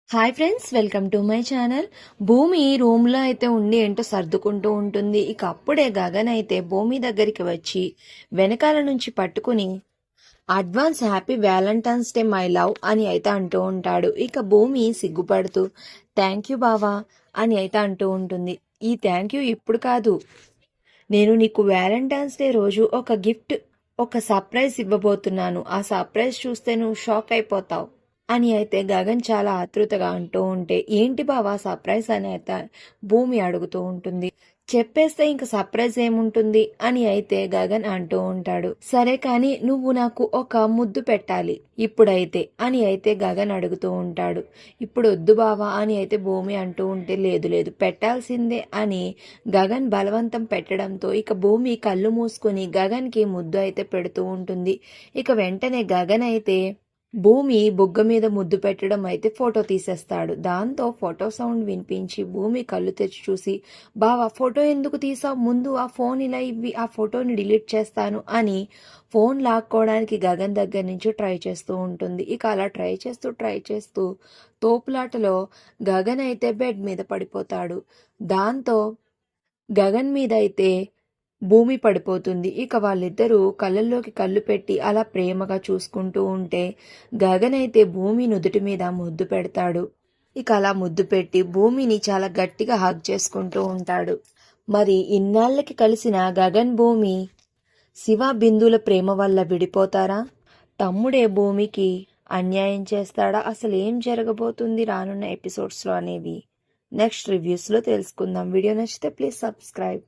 Hi friends, welcome to my channel. భూమి రూమ్లో అయితే ఉండి ఏంటో సర్దుకుంటూ ఉంటుంది. ఇక అప్పుడే గగన్ అయితే భూమి దగ్గరికి వచ్చి వెనకాల నుంచి పట్టుకుని advance happy Valentine's day my love అని అయితే అంటూ ఉంటాడు. ఇక భూమి సిగ్గుపడుతూ థ్యాంక్ యూ బావా అని అయితే అంటూ ఉంటుంది. ఈ థ్యాంక్ యూ ఇప్పుడు కాదు, నేను నీకు వ్యాలంటైన్స్ డే రోజు ఒక గిఫ్ట్, ఒక సర్ప్రైజ్ ఇవ్వబోతున్నాను. ఆ సర్ప్రైజ్ చూస్తే నువ్వు షాక్ అయిపోతావు అని అయితే గగన్ చాలా ఆతృతగా అంటూ ఉంటే, ఏంటి బావా సర్ప్రైజ్ అని అయితే భూమి అడుగుతూ ఉంటుంది. చెప్పేస్తే ఇంక సర్ప్రైజ్ ఏముంటుంది అని అయితే గగన్ అంటూ ఉంటాడు. సరే కానీ నువ్వు నాకు ఒక ముద్దు పెట్టాలి ఇప్పుడైతే అని అయితే గగన్ అడుగుతూ ఉంటాడు. ఇప్పుడు వద్దు బావా అని అయితే భూమి అంటూ ఉంటే, లేదు లేదు పెట్టాల్సిందే అని గగన్ బలవంతం పెట్టడంతో ఇక భూమి కళ్ళు మూసుకొని గగన్కి ముద్దు అయితే పెడుతూ ఉంటుంది. ఇక వెంటనే గగన్ అయితే భూమి బుగ్గ మీద ముద్దు పెట్టడం అయితే ఫోటో తీసేస్తాడు. దాంతో ఫోటో సౌండ్ వినిపించి భూమి కళ్ళు తెచ్చి చూసి, బావా ఫోటో ఎందుకు తీసావు, ముందు ఆ ఫోన్ ఇలా ఇవ్వి, ఆ ఫోటోని డిలీట్ చేస్తాను అని ఫోన్ లాక్కోవడానికి గగన్ దగ్గర నుంచి ట్రై చేస్తూ ఉంటుంది. ఇక అలా ట్రై చేస్తూ తోపులాటలో గగన్ అయితే బెడ్ మీద పడిపోతాడు. దాంతో గగన్ మీద అయితే భూమి పడిపోతుంది. ఇక వాళ్ళిద్దరూ కళ్ళల్లోకి కళ్ళు పెట్టి అలా ప్రేమగా చూసుకుంటూ ఉంటే గగన్ అయితే భూమి నుదుటి మీద ముద్దు పెడతాడు. ఇక అలా ముద్దు పెట్టి భూమిని చాలా గట్టిగా హగ్ చేసుకుంటూ ఉంటాడు. మరి ఇన్నాళ్ళకి కలిసిన గగన్ భూమి శివ బిందుల ప్రేమ వల్ల విడిపోతారా? తమ్ముడే భూమికి అన్యాయం చేస్తాడా? అసలు ఏం జరగబోతుంది రానున్న ఎపిసోడ్స్లో అనేవి నెక్స్ట్ రివ్యూస్లో తెలుసుకుందాం. వీడియో నచ్చితే ప్లీజ్ సబ్స్క్రైబ్.